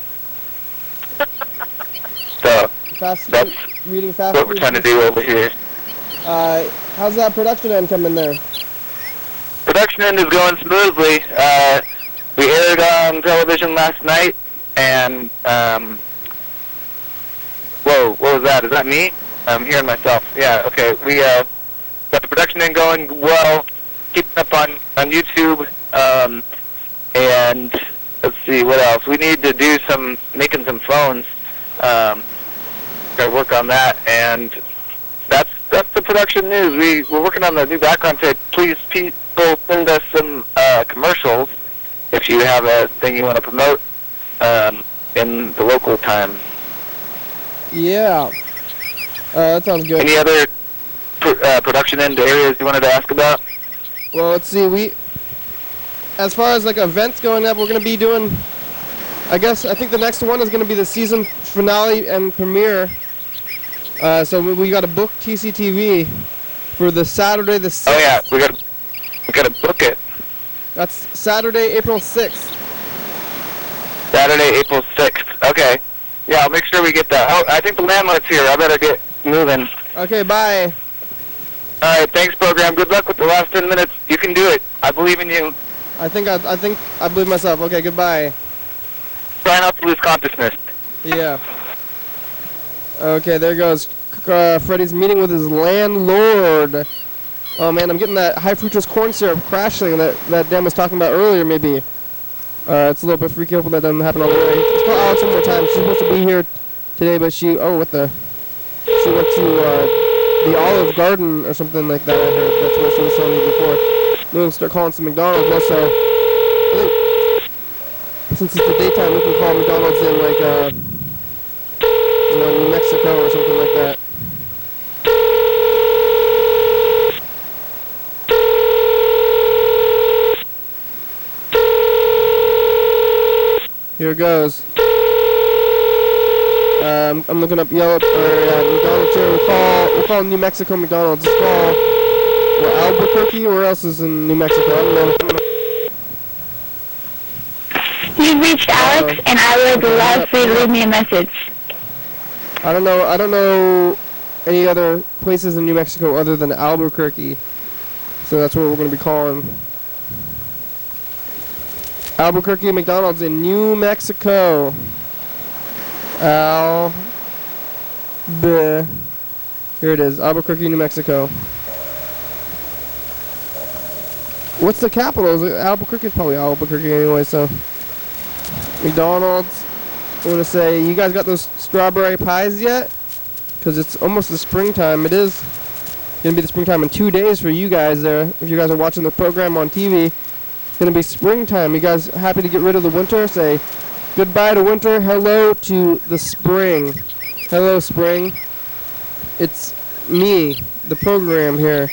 So
That's reading fast
what
food.
we're trying to do over here.
How's that production end coming there?
Production end is going smoothly. We aired on television last night, and whoa, what was that? Is that me? I'm hearing myself. Yeah, okay. We got the production end going well, keeping up on YouTube, and let's see, what else? We need to do making some phones. Gotta work on that, and that's the production news. We're working on the new background check. Please, people, send us some commercials if you have a thing you want to promote in the local time.
Yeah. That sounds good.
Any other production end areas you wanted to ask about?
Well, let's see. As far as like events going up, we're gonna be doing. I think the next one is gonna be the season finale and premiere. So we got to book TCTV for the Saturday the 6th.
Oh yeah, we got to book it.
That's Saturday, April 6th.
Saturday, April 6th. Okay. Yeah, I'll make sure we get that. Oh, I think the landlord's here. I better get moving.
Okay, bye.
All right, thanks, program. Good luck with the last 10 minutes. You can do it. I believe in you.
I think I believe myself. Okay, goodbye.
Try not to lose consciousness.
Yeah. Okay, there goes Freddy's meeting with his landlord. Oh man, I'm getting that high fructose corn syrup crashing that Dan was talking about earlier. Maybe it's a little bit freaky. Hopefully that doesn't happen all the way. Let's call Alex one more time. She's supposed to be here today, but she went to the Olive Garden or something like that. I heard that's what she was telling me before. Then we'll start calling some McDonald's also. I think since it's the daytime, we can call McDonald's in like New Mexico or something like that. Here it goes. I'm looking up Yelp or McDonald's here. We'll call New Mexico McDonald's. Let's call Albuquerque, or where else is in New Mexico? I don't know.
You've reached Alex, and I would love for you to leave me a message.
I don't know any other places in New Mexico other than Albuquerque. So that's what we're going to be calling. Albuquerque McDonald's in New Mexico. Here it is, Albuquerque, New Mexico. What's the capital? Is it Albuquerque? It's probably Albuquerque anyway, so. McDonald's. I want to say, you guys got those strawberry pies yet? Because it's almost the springtime. It is going to be the springtime in 2 days for you guys there. If you guys are watching the program on TV, it's going to be springtime. You guys happy to get rid of the winter? Say goodbye to winter. Hello to the spring. Hello, spring. It's me, the program here.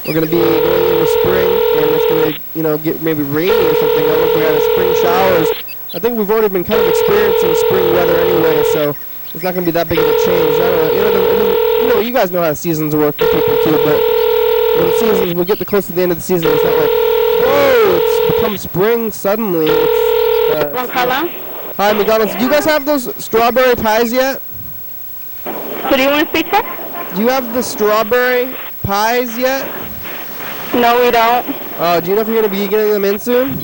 We're going to be going into spring, and it's going to, get maybe rainy or something. I don't know if we got spring showers. I think we've already been kind of experiencing spring weather anyway, so it's not going to be that big of a change. I don't know. You guys know how seasons work for people too, but when seasons, we'll get close to the end of the season. It's not like, whoa, it's become spring suddenly.
Hello?
Hi, McDonald's. Do you guys have those strawberry pies yet?
Who do you want to speak to?
Do you have the strawberry pies yet?
No, we don't.
Do you know if you're going to be getting them in soon?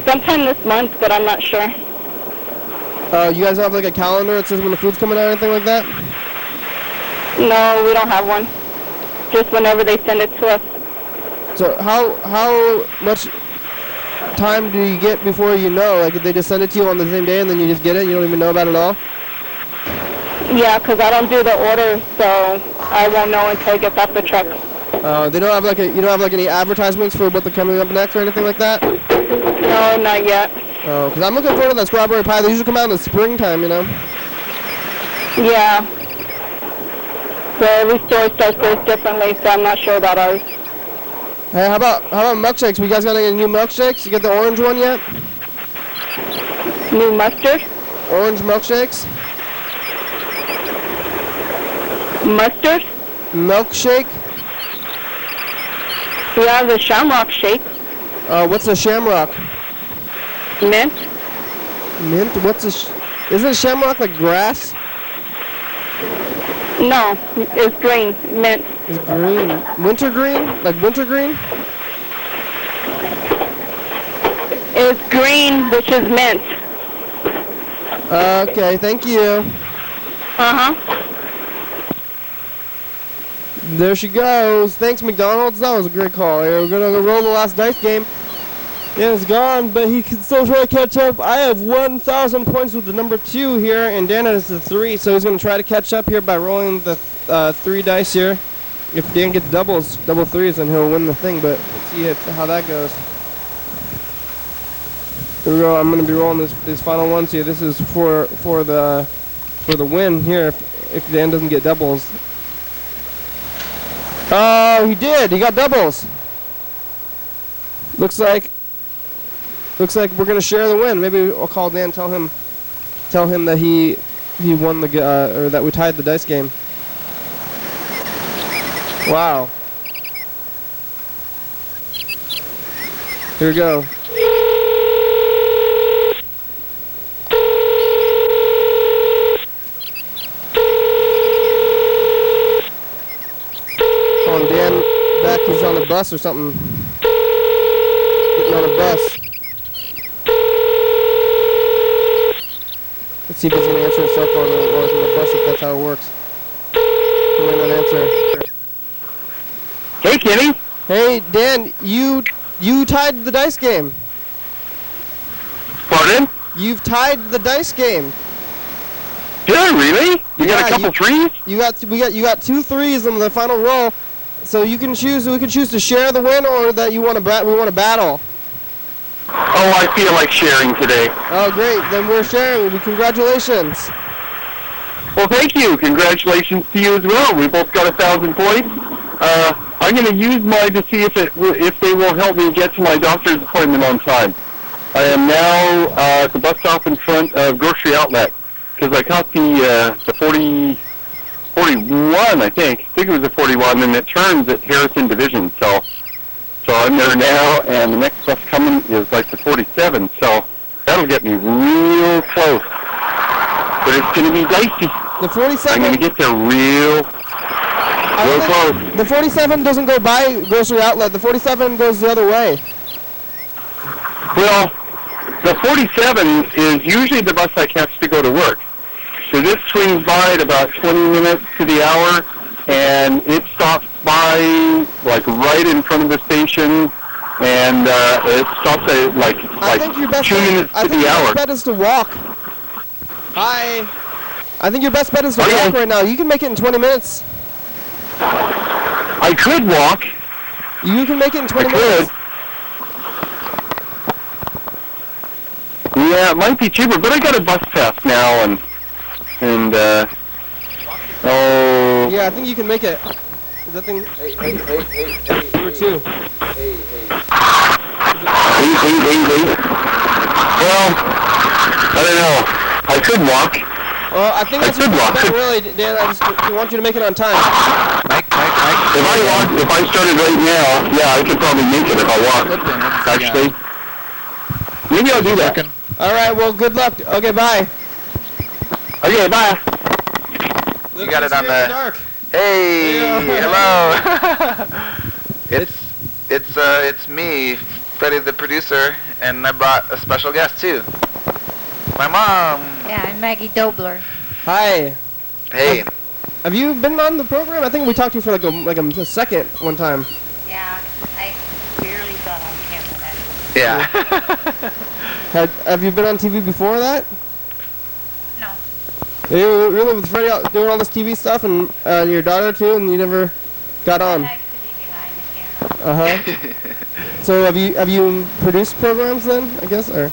Sometime this month, but I'm not sure.
You guys don't have like a calendar that says when the food's coming out or anything like that?
No, we don't have one. Just whenever they send it to us.
So how much time do you get before you know? Like, if they just send it to you on the same day and then you just get it, you don't even know about it at all?
Yeah, 'cause I don't do the order, so I won't know until it gets off the truck.
They don't have you don't have like any advertisements for what they're coming up next or anything like that?
No, not yet.
Oh, because I'm looking forward to that strawberry pie. They usually come out in the springtime, you know?
Yeah. So every store does theirs differently, so I'm not sure about ours.
Hey, how about milkshakes? We guys got any new milkshakes? You get the orange one yet?
New mustard?
Orange milkshakes?
Mustard?
Milkshake?
We have the shamrock shake.
What's a shamrock?
Mint?
Mint? Isn't a shamrock like grass?
No, it's green. Mint.
It's green. Wintergreen? Like wintergreen?
It's green, which is mint.
Okay, thank you.
Uh-huh.
There she goes. Thanks, McDonald's. That was a great call. We're going to roll the last dice game. Dan is gone, but he can still try to catch up. I have 1,000 points with the number 2 here, and Dan has the 3, so he's going to try to catch up here by rolling the 3 dice here. If Dan gets double 3s, then he'll win the thing, but let's see how that goes. Here we go. I'm going to be rolling these final ones here. This is for the win here if Dan doesn't get doubles. Oh, he did. He got doubles. Looks like we're gonna share the win. Maybe I'll call Dan, tell him that he won the or that we tied the dice game. Wow. Here we go. Calling Dan back. He's on the bus or something. Getting on a bus. Let's see if he's going to answer his cell phone while he's on the bus, if that's how it works. He might not answer.
Hey, Kenny.
Hey, Dan, you tied the dice game.
Pardon?
You've tied the dice game.
Did I really? You got a couple threes?
You got 2 3s in the final roll. So you can choose. We can choose to share the win, or that we want to battle.
Oh, I feel like sharing today.
Oh, great! Then we're sharing. Congratulations.
Well, thank you. Congratulations to you as well. We both got 1,000 points. I'm going to use mine to see if they will help me get to my doctor's appointment on time. I am now at the bus stop in front of Grocery Outlet because I caught the 41, I think it was a 41, and it turns at Harrison Division. So I'm there now, and the next bus coming is like the 47. So that'll get me real close. But it's going to be dicey.
The 47.
I'm going to get there real close.
The 47 doesn't go by Grocery Outlet. The 47 goes the other way.
Well, the 47 is usually the bus I catch to go to work. So this swings by at about 20 minutes to the hour, and it stops by like right in front of the station, and it stops at like 2 minutes to the hour.
Your best bet is to walk. Hi. I think your best bet is to walk right now. You can make it in 20 minutes.
I could walk.
You can make it in 20 minutes.
Yeah, it might be cheaper, but I got a bus pass now, and
yeah, I think you can make it. Is that thing? Hey. Number 2. Hey.
Well, I don't know. I could walk.
Well, I think that's your best bet, really, Dan. I just want you to make it on time.
Mike. If I started right now, yeah, I could probably make it if I walked. Actually, maybe I'll do that.
All right. Well, good luck. Okay, bye.
Okay, bye.
You got it on the
dark.
Hey, hello. It's me, Freddy, the producer, and I brought a special guest too. My mom.
Yeah, I'm Maggie Dobler.
Hi.
Hey.
Have you been on the program? I think we talked to you for like a second one time.
Yeah, I barely got on camera then.
Yeah.
Have you been on TV before that?
No.
You really with Freddy doing all this TV stuff and your daughter too, and you never got on.
I like to be behind the camera.
So have you produced programs then? I guess or.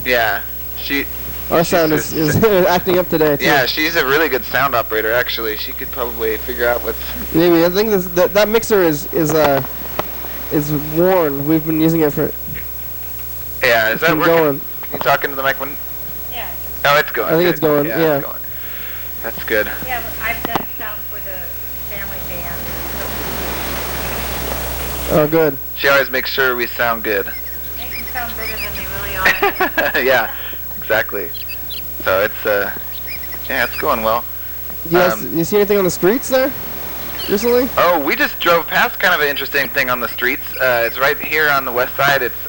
Yeah.
Our sound is acting up today too.
Yeah, she's a really good sound operator. Actually, she could probably figure out what's.
Maybe I think that mixer is worn. We've been using it for.
Yeah, is that working?
Going.
Can you talk into the mic one?
Yeah.
Oh, it's going.
I think
Good.
it's going. Yeah.
It's going. That's good.
Yeah, I've done sound for the family band.
Oh, good.
She always makes sure we sound good.
Make them sound better than they really are.
Yeah, exactly. So it's it's going well.
You see anything on the streets there recently?
Oh, we just drove past kind of an interesting thing on the streets. It's right here on the west side. It's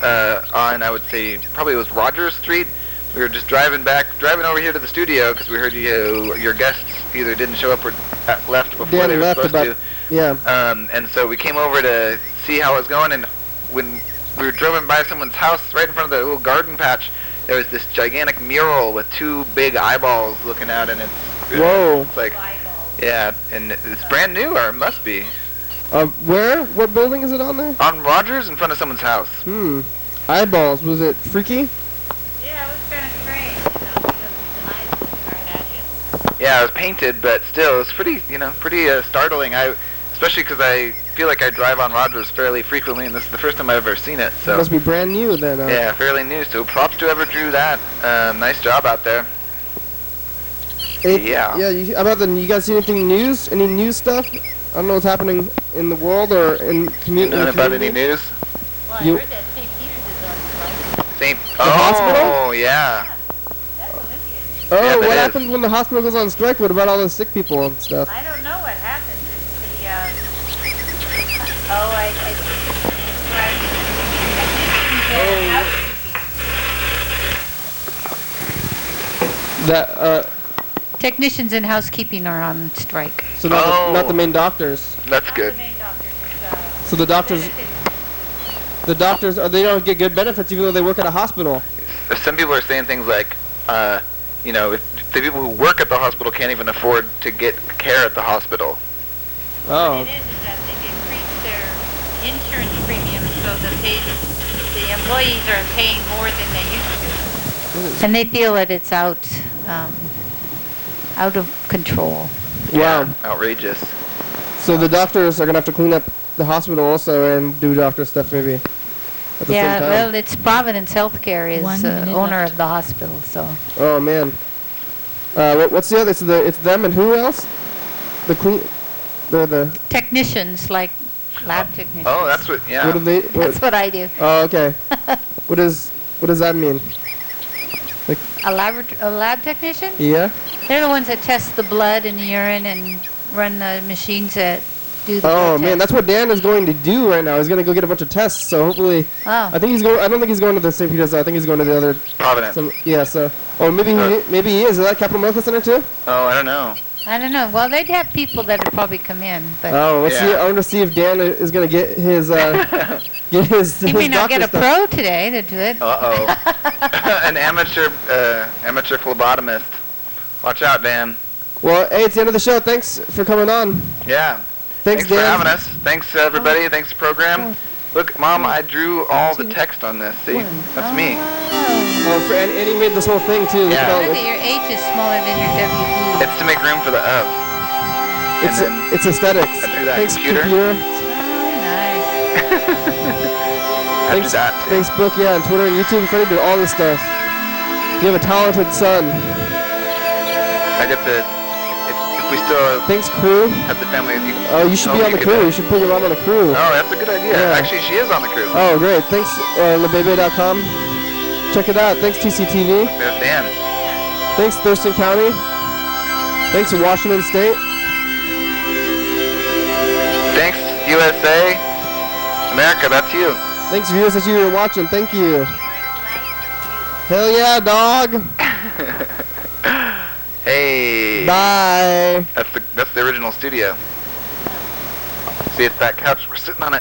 on, I would say, probably it was Rogers Street. We were just driving over here to the studio because we heard your guests either didn't show up or left before they were supposed to.
Yeah.
And so we came over to see how it was going, and when we were driving by someone's house right in front of the little garden patch, there was this gigantic mural with two big eyeballs looking out, and it's
Whoa.
It's like, yeah, and it's brand new, or it must be.
Where? What building is it on there?
On Rogers, in front of someone's house.
Eyeballs. Was it freaky?
Yeah, it was kind of strange. Because the eyes looked right at you.
Yeah, it was painted, but still, it's pretty startling. Especially because I feel like I drive on Rogers fairly frequently, and this is the first time I've ever seen it. So
It must be brand new then.
yeah, fairly new. So props to whoever drew that. Nice job out there. Yeah.
Yeah. You guys see anything news? Any news stuff? I don't know what's happening in the world or in community.
None about any news?
Well, I heard that St. Peter's is on strike.
Oh, yeah.
That's Olympian.
Oh,
Yeah,
what
that
happens when the hospital goes on strike? What about all the sick people and stuff?
I don't know what happened. It's the, technicians and housekeeping are on strike.
So not the main doctors.
That's good.
So the doctors, they don't get good benefits even though they work at a hospital.
Some people are saying things like, if the people who work at the hospital can't even afford to get care at the hospital.
Oh.
What it is that they've increased their insurance premiums so the employees are paying more than they used to. And they feel that it's out of control.
Wow.
Outrageous.
So the doctors are gonna have to clean up the hospital also and do doctor stuff maybe at the same time.
Well, it's Providence Healthcare is owner of the hospital, so.
Oh man. What's the other? It's them and who else? The
technicians, like lab technicians.
Oh, that's what. Yeah.
What do they?
That's what I do.
Oh, okay. What does that mean? Like
a lab technician?
Yeah.
They're the ones that test the blood and the urine and run the machines that do the blood
Oh man, that's what Dan is going to do right now. He's going to go get a bunch of tests. So hopefully, I don't think he's going to the St. Peter's. I think he's going to the other.
Providence.
So. Oh, maybe he is. Is that Capital Medical Center too?
Oh, I don't know.
I don't know. Well, they'd have people that would probably come in, but.
Oh, let's see. I want to see if Dan is going to get his.
He may not get a pro today to do it.
An amateur phlebotomist. Watch out, Dan.
Well, hey, it's the end of the show. Thanks for coming on.
Yeah.
Thanks
for
Dan.
having us. Thanks, everybody. Thanks, program. Look, Mom, I drew all the text on this. See? That's me.
Oh, and he made this whole thing, too.
Yeah.
Look at your H is smaller than your WD.
It's to make room for the of.
It's aesthetics.
I drew that
Thanks,
computer.
Thanks, Facebook, and Twitter and YouTube. Freddy did all this stuff. You have a talented son.
I get the. If we still
Thanks, crew.
Have the family.
You should be on the crew. You should put your mom on the crew.
Oh, that's a good idea.
Yeah.
Actually, she is on the crew.
Oh, great. Thanks, lebebe.com. Check it out. Thanks, TCTV.
There's Dan.
Thanks, Thurston County. Thanks, Washington State.
Thanks, USA. America, that's you.
Thanks, viewers, that you were watching. Thank you. Hell yeah, dog.
Hey.
Bye.
That's the original studio. See, it's that couch. We're sitting on it.